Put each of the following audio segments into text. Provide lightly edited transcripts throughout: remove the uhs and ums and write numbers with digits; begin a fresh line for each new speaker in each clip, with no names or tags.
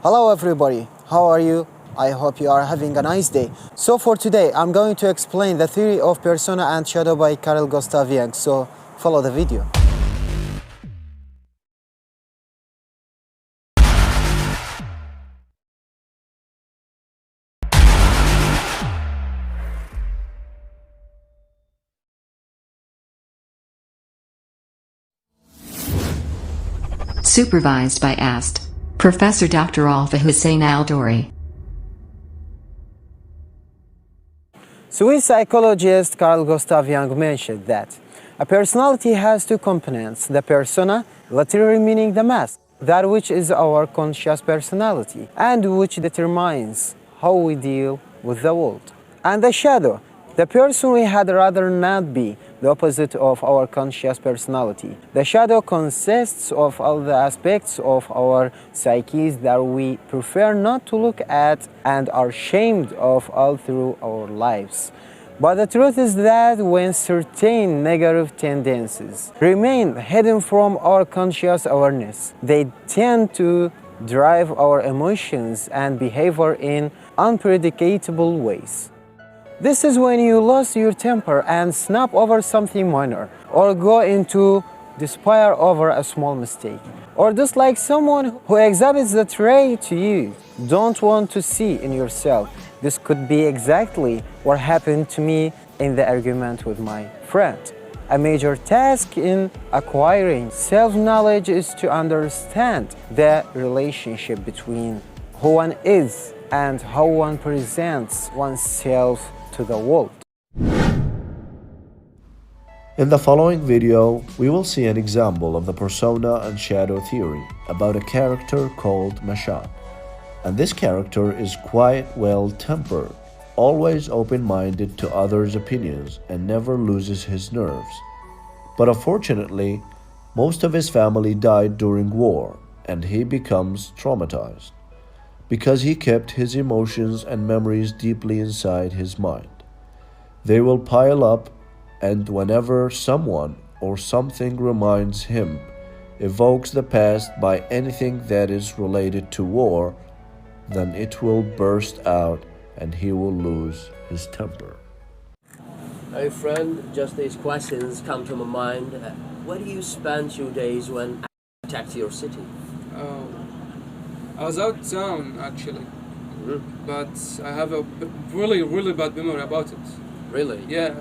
Hello everybody, how are you? I hope you are having a nice day. So for today, I'm going to explain the theory of persona and shadow by Carl Gustav Jung, so follow the video.
Supervised by AST. Professor Dr. Alfa Hussein Al-Douri.
Swiss psychologist Carl Gustav Jung mentioned that a personality has two components, the persona, literally meaning the mask, that which is our conscious personality, and which determines how we deal with the world, and the shadow, the person we had rather not be, the opposite of our conscious personality. The shadow consists of all the aspects of our psyches that we prefer not to look at and are ashamed of all through our lives. But the truth is that when certain negative tendencies remain hidden from our conscious awareness, they tend to drive our emotions and behavior in unpredictable ways. This is when you lose your temper and snap over something minor, or go into despair over a small mistake, or dislike someone who exhibits the trait you don't want to see in yourself. This could be exactly what happened to me in the argument with my friend. A major task in acquiring self-knowledge is to understand the relationship between who one is and how one presents oneself to the world.
In the following video, we will see an example of the persona and shadow theory about a character called Mashad. And this character is quite well-tempered, always open-minded to others' opinions, and never loses his nerves. But unfortunately, most of his family died during war, and he becomes traumatized, because he kept his emotions and memories deeply inside his mind. They will pile up, and whenever someone or something reminds him, evokes the past by anything that is related to war, then it will burst out and he will lose his temper.
Hey friend, just these questions come to my mind. Where do you spend your days when attacked your city?
I was out of town actually, but I have a really bad memory about it.
Really?
Yeah,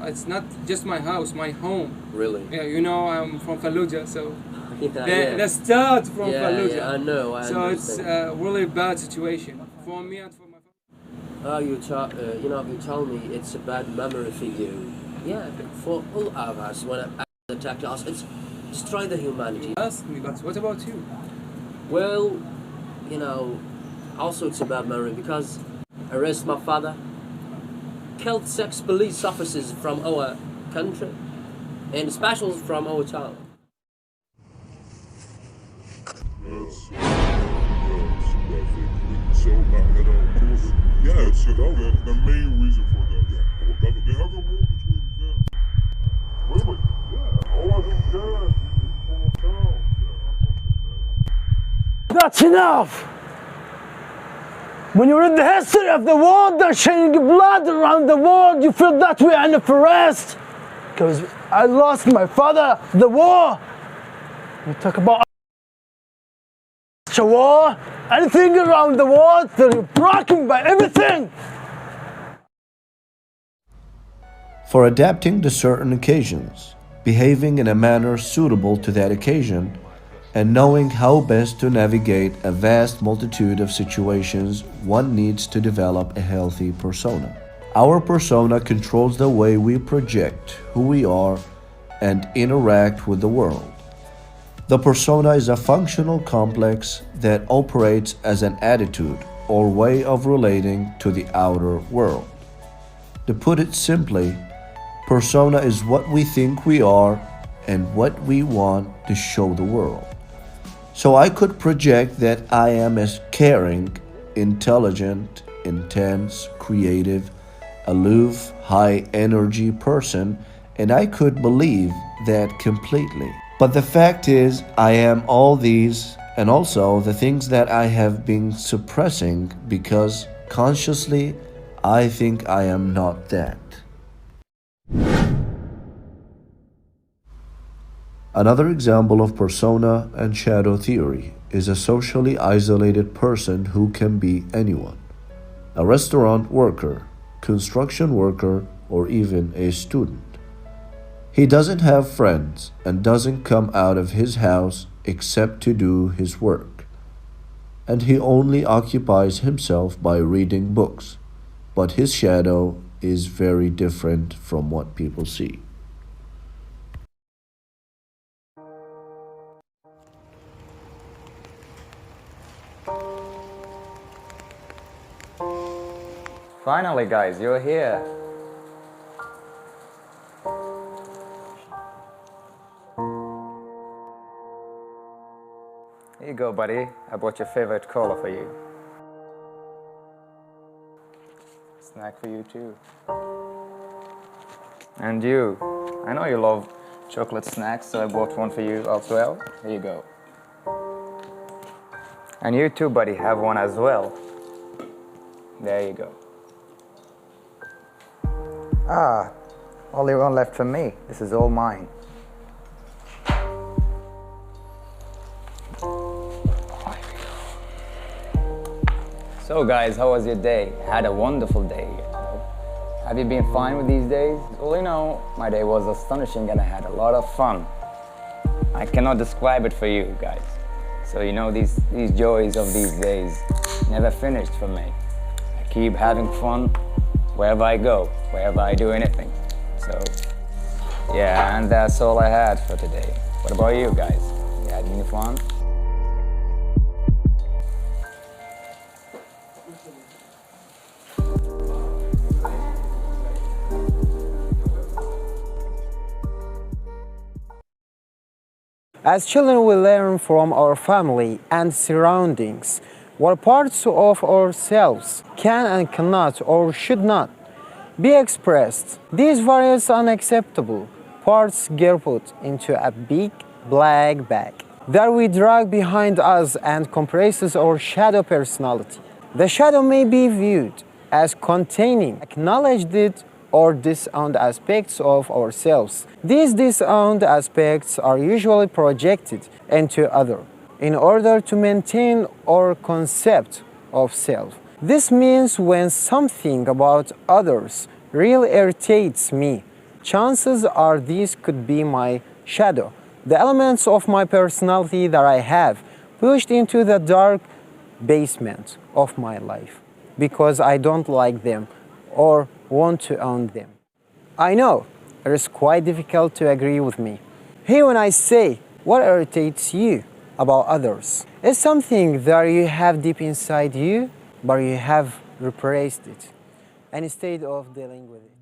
it's not just my house, my home.
Really?
Yeah, you know I'm from Fallujah, so
Yeah.
the start from Fallujah.
Yeah, I know.
So
understand.
it's a really bad situation for me and for my family.
You told me it's a bad memory for you. Yeah, for all of us, when it attacked us, it's destroyed the humanity.
Ask me, but what about you?
Well, also it's a bad memory because I arrested my father, killed 6 police officers from our country, and especially from our town.
So the main reason for that, they have a war between them. Really? Yeah. Oh, I don't care.
That's enough! When you read the history of the world, they're shedding blood around the world, you feel that way in the forest. Because I lost my father, the war. You talk about war, anything around the world, they're broken by everything.
For adapting to certain occasions, behaving in a manner suitable to that occasion, and knowing how best to navigate a vast multitude of situations, one needs to develop a healthy persona. Our persona controls the way we project who we are and interact with the world. The persona is a functional complex that operates as an attitude or way of relating to the outer world. To put it simply, persona is what we think we are and what we want to show the world. So I could project that I am a caring, intelligent, intense, creative, aloof, high-energy person, and I could believe that completely. But the fact is, I am all these and also the things that I have been suppressing because consciously I think I am not that. Another example of persona and shadow theory is a socially isolated person who can be anyone: a restaurant worker, construction worker, or even a student. He doesn't have friends and doesn't come out of his house except to do his work. And he only occupies himself by reading books, but his shadow is very different from what people see.
Finally, guys, you're here. Here you go, buddy. I bought your favorite cola for you. Snack for you, too. And you. I know you love chocolate snacks, so I bought one for you as well. Here you go. And you too, buddy, have one as well. There you go. Ah, only one left for me. This is all mine. So guys, how was your day? I had a wonderful day. Have you been fine with these days? Well, you know, my day was astonishing and I had a lot of fun. I cannot describe it for you guys. So you know, these joys of these days never finished for me. I keep having fun wherever I go, wherever I do anything. So, yeah, and that's all I had for today. What about you guys? You had any fun?
As children, we learn from our family and surroundings what parts of ourselves can and cannot or should not be expressed. These various unacceptable parts get put into a big black bag that we drag behind us and compresses our shadow personality. The shadow may be viewed as containing acknowledged or disowned aspects of ourselves. These disowned aspects are usually projected into others in order to maintain our concept of self. This means when something about others really irritates me, chances are these could be my shadow, the elements of my personality that I have pushed into the dark basement of my life because I don't like them or want to own them. I know it is quite difficult to agree with me. Here when I say what irritates you about others is something that you have deep inside you, but you have repressed it, and instead of dealing with it.